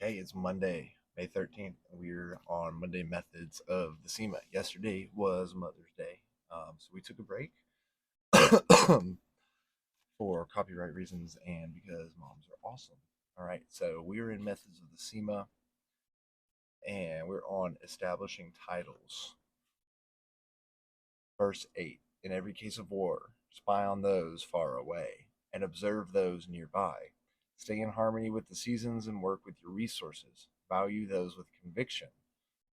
Okay, it's Monday, May 13th, and we're on Monday Methods of the SEMA. Yesterday was Mother's Day, so we took a break for copyright reasons and because moms are awesome. All right, so we're in Methods of the SEMA, and we're on establishing titles. Verse 8. In every case of war, spy on those far away and observe those nearby. Stay in harmony with the seasons and work with your resources. Value those with conviction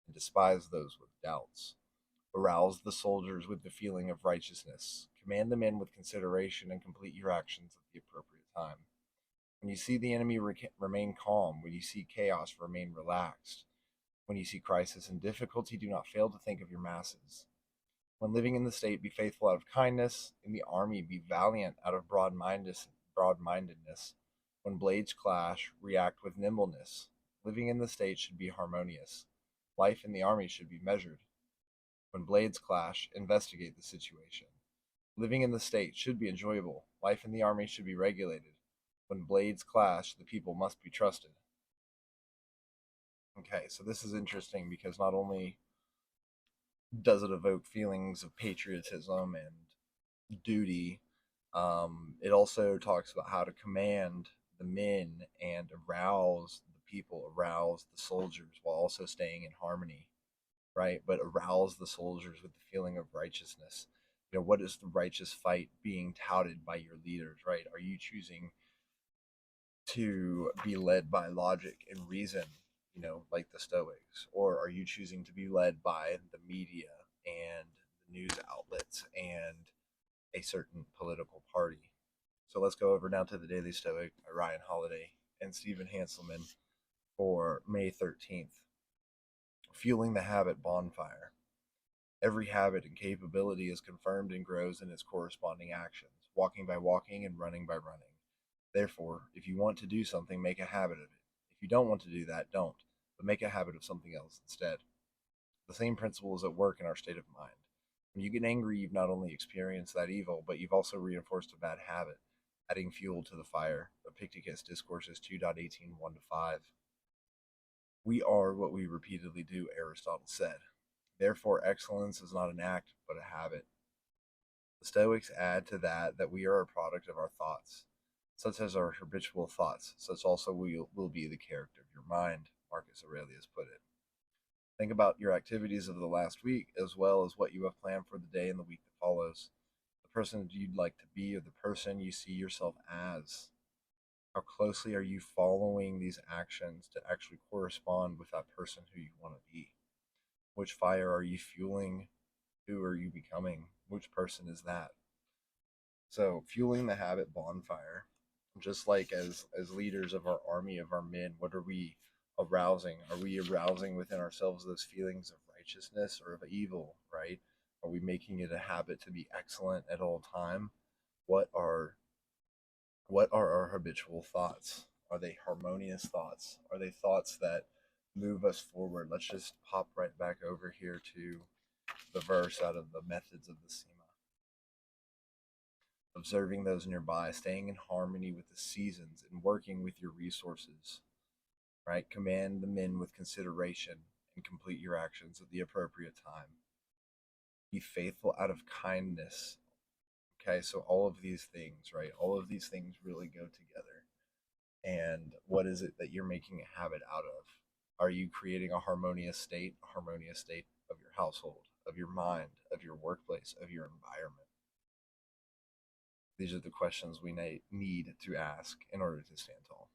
and despise those with doubts. Arouse the soldiers with the feeling of righteousness. Command the men with consideration and complete your actions at the appropriate time. When you see the enemy, remain calm. When you see chaos, remain relaxed. When you see crisis and difficulty, do not fail to think of your masses. When living in the state, be faithful out of kindness. In the army, be valiant out of broad-mindedness. When blades clash, react with nimbleness. Living in the state should be harmonious. Life in the army should be measured. When blades clash, investigate the situation. Living in the state should be enjoyable. Life in the army should be regulated. When blades clash, the people must be trusted. Okay, so this is interesting because not only does it evoke feelings of patriotism and duty, it also talks about how to command the men and arouse the people, arouse the soldiers while also staying in harmony, right? But arouse the soldiers with the feeling of righteousness. What is the righteous fight being touted by your leaders, right? Are you choosing to be led by logic and reason, like the Stoics? Or are you choosing to be led by the media and the news outlets and a certain political party? So let's go over now to the Daily Stoic by Ryan Holiday and Stephen Hanselman for May 13th. Fueling the habit bonfire. Every habit and capability is confirmed and grows in its corresponding actions, walking by walking and running by running. Therefore, if you want to do something, make a habit of it. If you don't want to do that, don't, but make a habit of something else instead. The same principle is at work in our state of mind. When you get angry, you've not only experienced that evil, but you've also reinforced a bad habit, adding fuel to the fire. Epictetus Discourses 2.18, 1 to 5. We are what we repeatedly do, Aristotle said. Therefore, excellence is not an act, but a habit. The Stoics add to that we are a product of our thoughts. Such as our habitual thoughts, such also will be the character of your mind, Marcus Aurelius put it. Think about your activities of the last week, as well as what you have planned for the day and the week that follows. The person you'd like to be, or the person you see yourself as. How closely are you following these actions to actually correspond with that person who you want to be? Which fire are you fueling? Who are you becoming? Which person is that? So, fueling the habit bonfire, just like as leaders of our army, of our men, what are we arousing? Are we arousing within ourselves those feelings of righteousness or of evil, right? Are we making it a habit to be excellent at all time? What are our habitual thoughts? Are they harmonious thoughts? Are they thoughts that move us forward? Let's just pop right back over here to the verse out of the Methods of the SEMA. Observing those nearby, staying in harmony with the seasons, and working with your resources, right? Command the men with consideration and complete your actions at the appropriate time. Be faithful out of kindness. Okay, so all of these things, right? All of these things really go together. And what is it that you're making a habit out of? Are you creating a harmonious state of your household, of your mind, of your workplace, of your environment? These are the questions we need to ask in order to stand tall.